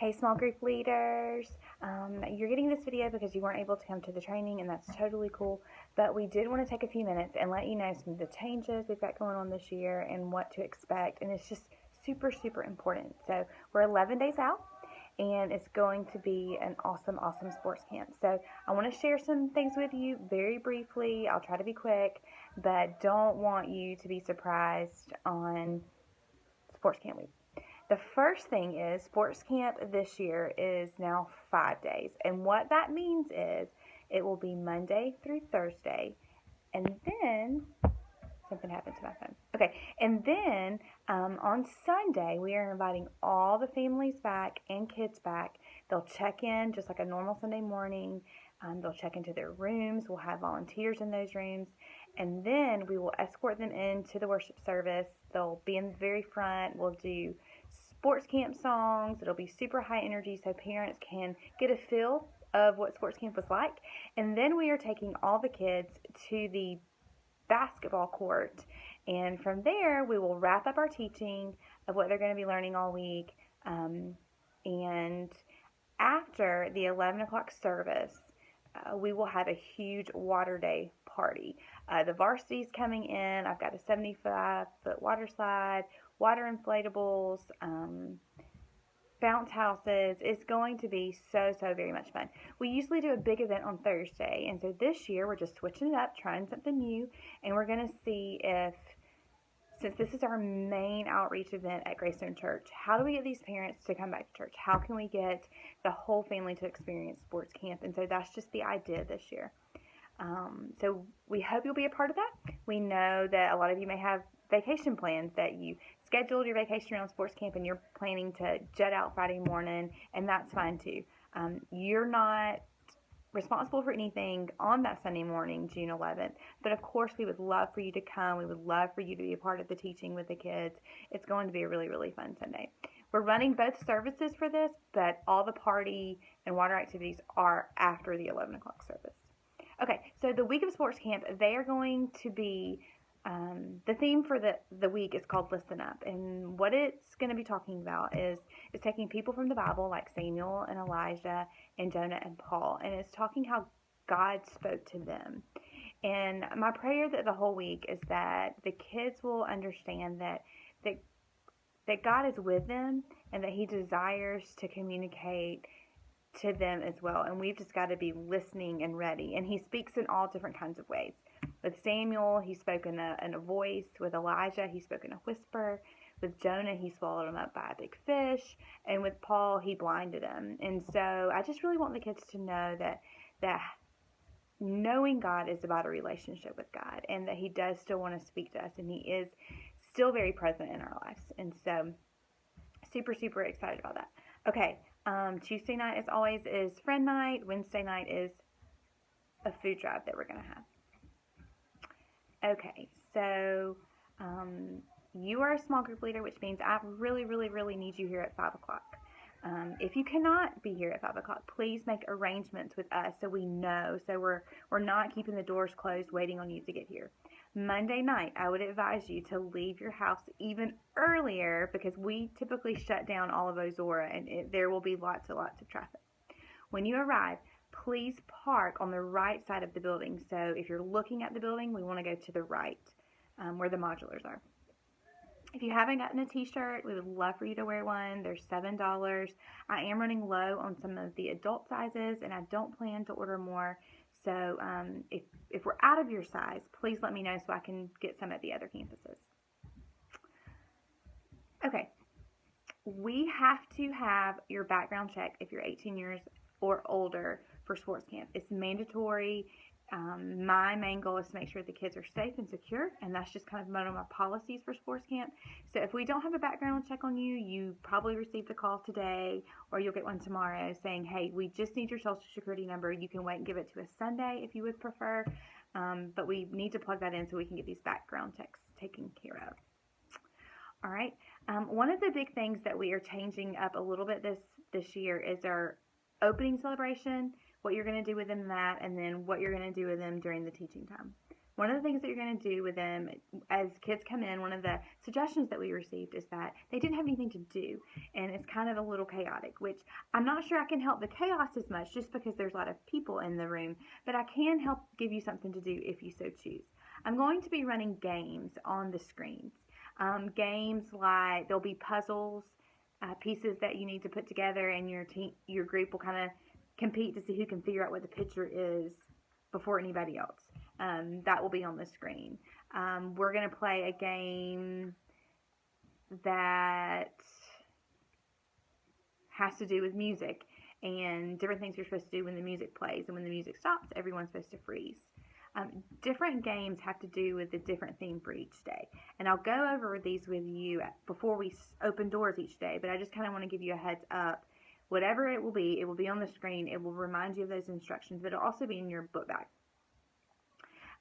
Hey, small group leaders. You're getting this video because you weren't able to come to the training, and that's totally cool. But we did want to take a few minutes and let you know some of the changes we've got going on this year and what to expect. And it's just super, super important. So we're 11 days out, and it's going to be an awesome, awesome sports camp. So I want to share some things with you very briefly. I'll try to be quick, but don't want you to be surprised on sports camp week. The first thing is sports camp this year is now 5 days. And what that means is it will be Monday through Thursday. And then something happened to my phone. Okay. And then on Sunday, we are inviting all the families back and kids back. They'll check in just like a normal Sunday morning. They'll check into their rooms. We'll have volunteers in those rooms. And then we will escort them into the worship service. They'll be in the very front. We'll do sports camp songs. It'll be super high energy so parents can get a feel of what sports camp was like. And then we are taking all the kids to the basketball court. And from there, we will wrap up our teaching of what they're going to be learning all week. And after the 11 o'clock service, we will have a huge water day party. The varsity's coming in. I've got a 75-foot water slide, water inflatables, bounce houses. It's going to be so very much fun. We usually do a big event on Thursday, and so this year we're just switching it up, trying something new, and we're going to see if, since this is our main outreach event at Greystone Church, how do we get these parents to come back to church? How can we get the whole family to experience sports camp? And so that's just the idea this year. So we hope you'll be a part of that. We know that a lot of you may have vacation plans, that you scheduled your vacation around sports camp and you're planning to jet out Friday morning, and that's fine too. You're not responsible for anything on that Sunday morning, June 11th. But of course, we would love for you to come. We would love for you to be a part of the teaching with the kids. It's going to be a really fun Sunday. We're running both services for this, but all the party and water activities are after the 11 o'clock service. Okay, so the week of sports camp, they are going to be, the theme for the week is called Listen Up. And what it's going to be talking about is taking people from the Bible like Samuel and Elijah and Jonah and Paul, and it's talking how God spoke to them. And my prayer that the whole week is that the kids will understand that God is with them and that He desires to communicate to them as well. And we've just got to be listening and ready. And He speaks in all different kinds of ways. With Samuel, He spoke in a voice. With Elijah, He spoke in a whisper. With Jonah, He swallowed him up by a big fish. And with Paul, He blinded him. And so I just really want the kids to know that knowing God is about a relationship with God, and that He does still want to speak to us, and He is still very present in our lives. And so super excited about that. Okay, Tuesday night, as always, is friend night. Wednesday night is a food drive that we're going to have. Okay, so you are a small group leader, which means I really need you here at 5 o'clock. If you cannot be here at 5 o'clock, please make arrangements with us so we know, so we're not keeping the doors closed waiting on you to get here. Monday night, I would advise you to leave your house even earlier because we typically shut down all of Ozora, and there will be lots of traffic. When you arrive, please park on the right side of the building. So if you're looking at the building, we want to go to the right where the modulars are. If you haven't gotten a t-shirt, we would love for you to wear one. They're $7. I am running low on some of the adult sizes, and I don't plan to order more. So if we're out of your size, please let me know so I can get some at the other campuses. Okay, we have to have your background check if you're 18 years or older for sports camp. It's mandatory. My main goal is to make sure the kids are safe and secure, and that's just kind of one of my policies for sports camp. So if we don't have a background check on you, you probably received a call today, or you'll get one tomorrow saying, hey, we just need your social security number. You can wait and give it to us Sunday if you would prefer, but we need to plug that in so we can get these background checks taken care of. All right. One of the big things that we are changing up a little bit this year is our opening celebration, what you're going to do with them in that, and then what you're going to do with them during the teaching time. One of the things that you're going to do with them as kids come in, one of the suggestions that we received is that they didn't have anything to do, and it's kind of a little chaotic, which I'm not sure I can help the chaos as much just because there's a lot of people in the room, but I can help give you something to do if you so choose. I'm going to be running games on the screens. Games like there'll be puzzles, pieces that you need to put together, and your group will kind of compete to see who can figure out what the picture is before anybody else. That will be on the screen. We're going to play a game that has to do with music and different things you're supposed to do when the music plays, and when the music stops, everyone's supposed to freeze. Different games have to do with a different theme for each day, and I'll go over these with you before we open doors each day, but I just kind of want to give you a heads up. Whatever it will be on the screen. It will remind you of those instructions, but it'll also be in your book bag.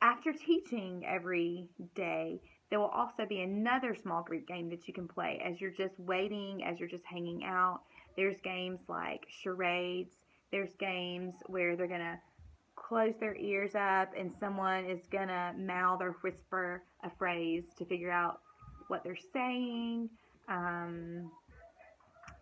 After teaching every day, there will also be another small group game that you can play as you're just waiting, as you're just hanging out. There's games like charades. There's games where they're going to close their ears up and someone is going to mouth or whisper a phrase to figure out what they're saying.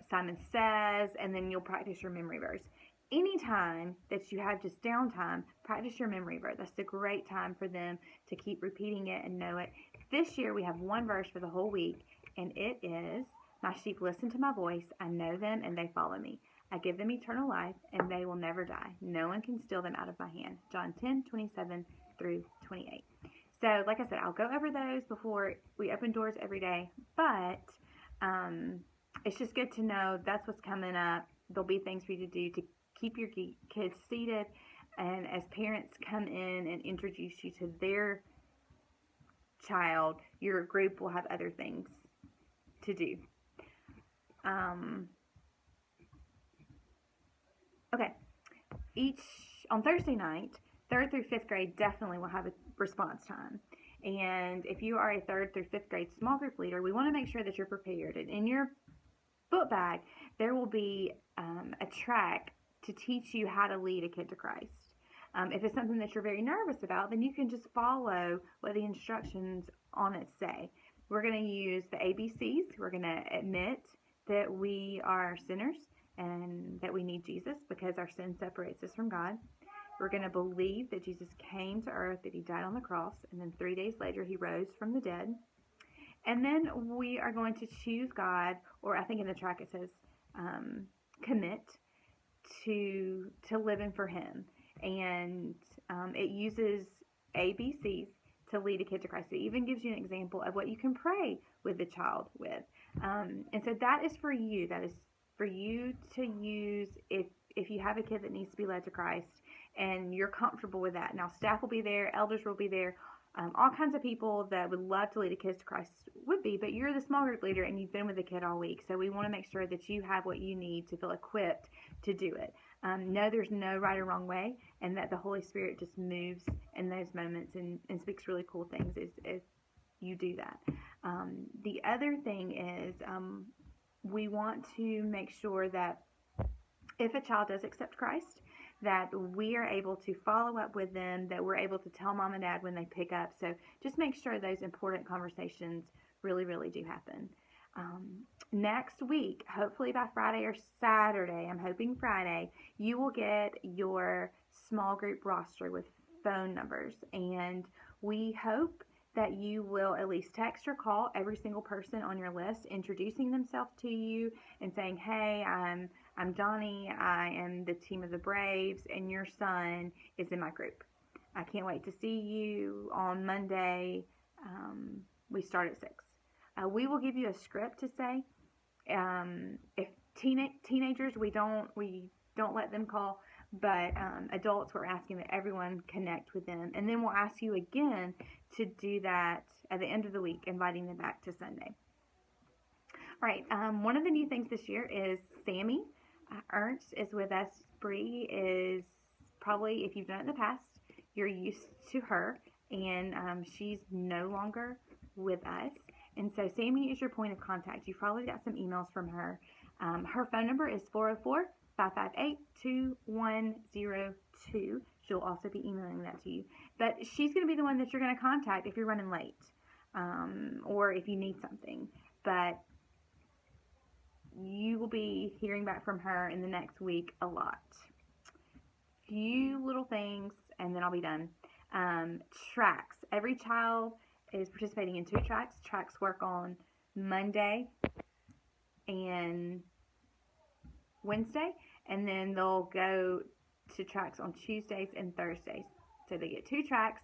Simon Says, and then you'll practice your memory verse. Anytime that you have just downtime, practice your memory verse. That's a great time for them to keep repeating it and know it. This year we have one verse for the whole week, and it is, "My sheep listen to my voice. I know them, and they follow me. I give them eternal life, and they will never die. No one can steal them out of my hand." John 10:27 through 28. So, like I said, I'll go over those before we open doors every day, but it's just good to know that's what's coming up. There'll be things for you to do to keep your kids seated, and as parents come in and introduce you to their child, your group will have other things to do. Okay, on Thursday night, 3rd through 5th grade definitely will have a response time. And if you are a 3rd through 5th grade small group leader, we want to make sure that you're prepared. And in your book bag, there will be a track to teach you how to lead a kid to Christ. If it's something that you're very nervous about, then you can just follow what the instructions on it say. We're going to use the ABCs. We're going to admit that we are sinners and that we need Jesus because our sin separates us from God. We're going to believe that Jesus came to earth, that he died on the cross, and then 3 days later he rose from the dead. And then we are going to choose God, or I think in the track it says commit to living for him. And it uses ABCs to lead a kid to Christ. It even gives you an example of what you can pray with the child with. And so that is for you. That is for you to use if you have a kid that needs to be led to Christ and you're comfortable with that. Now, staff will be there, elders will be there, all kinds of people that would love to lead a kid to Christ would be, but you're the small group leader and you've been with the kid all week, so we want to make sure that you have what you need to feel equipped to do it. No, there's no right or wrong way, and that the Holy Spirit just moves in those moments and speaks really cool things as you do that. The other thing is we want to make sure that if a child does accept Christ, that we are able to follow up with them, that we're able to tell mom and dad when they pick up. So just make sure those important conversations really, really do happen. Next week, hopefully by Friday or Saturday, I'm hoping Friday, you will get your small group roster with phone numbers. And we hope that you will at least text or call every single person on your list, introducing themselves to you and saying, "Hey, I'm Donnie, I am the team of the Braves, and your son is in my group. I can't wait to see you on Monday. We start at 6. We will give you a script to say. If teenagers, we don't let them call, but adults, we're asking that everyone connect with them. And then we'll ask you again to do that at the end of the week, inviting them back to Sunday. All right, one of the new things this year is Sammy Ernst is with us. Bree is probably, if you've done it in the past, you're used to her, and she's no longer with us. And so Sammy is your point of contact. You've probably got some emails from her. Her phone number is 558-2102. She'll also be emailing that to you. But she's going to be the one that you're going to contact if you're running late, or if you need something. But you will be hearing back from her in the next week a lot. Few little things, and then I'll be done. Tracks. Every child is participating in 2 tracks. Tracks work on Monday and Wednesday, and then they'll go to tracks on Tuesdays and Thursdays. So they get 2 tracks.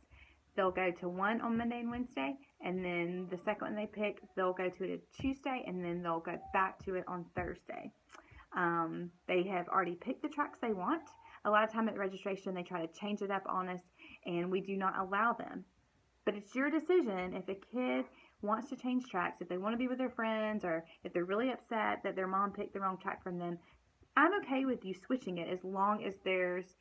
They'll go to one on Monday and Wednesday, and then the second one they pick, they'll go to it on Tuesday, and then they'll go back to it on Thursday. They have already picked the tracks they want. A lot of time at the registration, they try to change it up on us, and we do not allow them. But it's your decision if a kid wants to change tracks, if they want to be with their friends, or if they're really upset that their mom picked the wrong track from them. I'm okay with you switching it as long as there's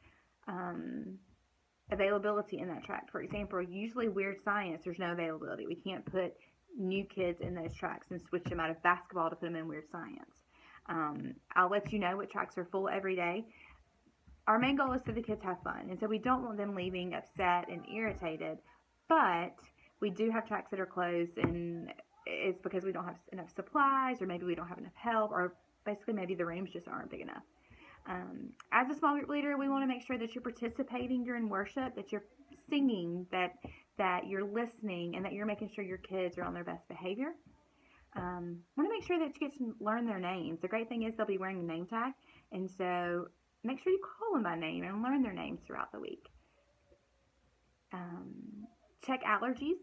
availability in that track. For example, usually weird science, there's no availability. We can't put new kids in those tracks and switch them out of basketball to put them in weird science. I'll let you know what tracks are full every day. Our main goal is so the kids have fun, and so we don't want them leaving upset and irritated, but we do have tracks that are closed, and it's because we don't have enough supplies, or maybe we don't have enough help, or basically maybe the rooms just aren't big enough. As a small group leader, we want to make sure that you're participating during worship, that you're singing, that you're listening, and that you're making sure your kids are on their best behavior. Want to make sure that you get to learn their names. The great thing is they'll be wearing a name tag, and so make sure you call them by name and learn their names throughout the week. Check allergies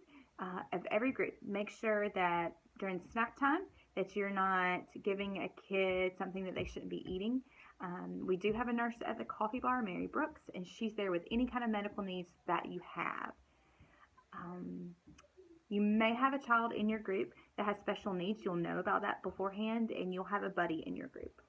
of every group. Make sure that during snack time that you're not giving a kid something that they shouldn't be eating. We do have a nurse at the coffee bar, Mary Brooks, and she's there with any kind of medical needs that you have. You may have a child in your group that has special needs. You'll know about that beforehand, and you'll have a buddy in your group.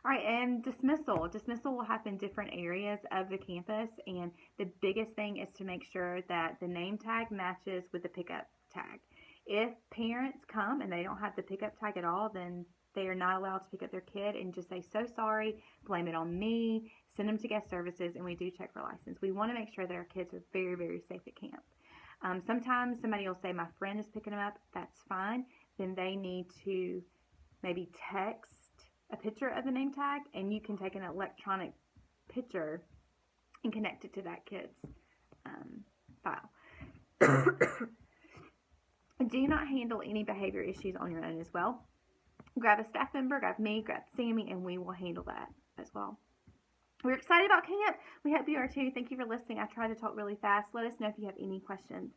All right, and dismissal. Dismissal will happen in different areas of the campus, and the biggest thing is to make sure that the name tag matches with the pickup tag. If parents come and they don't have the pickup tag at all, then they are not allowed to pick up their kid, and just say, so sorry, blame it on me, send them to guest services, and we do check for license. We want to make sure that our kids are very, very safe at camp. Sometimes somebody will say, my friend is picking them up. That's fine. Then they need to maybe text a picture of the name tag, and you can take an electronic picture and connect it to that kid's file. Do not handle any behavior issues on your own as well. Grab a staff member, grab me, grab Sammy, and we will handle that as well. We're excited about camp. We hope you are too. Thank you for listening. I try to talk really fast. Let us know if you have any questions.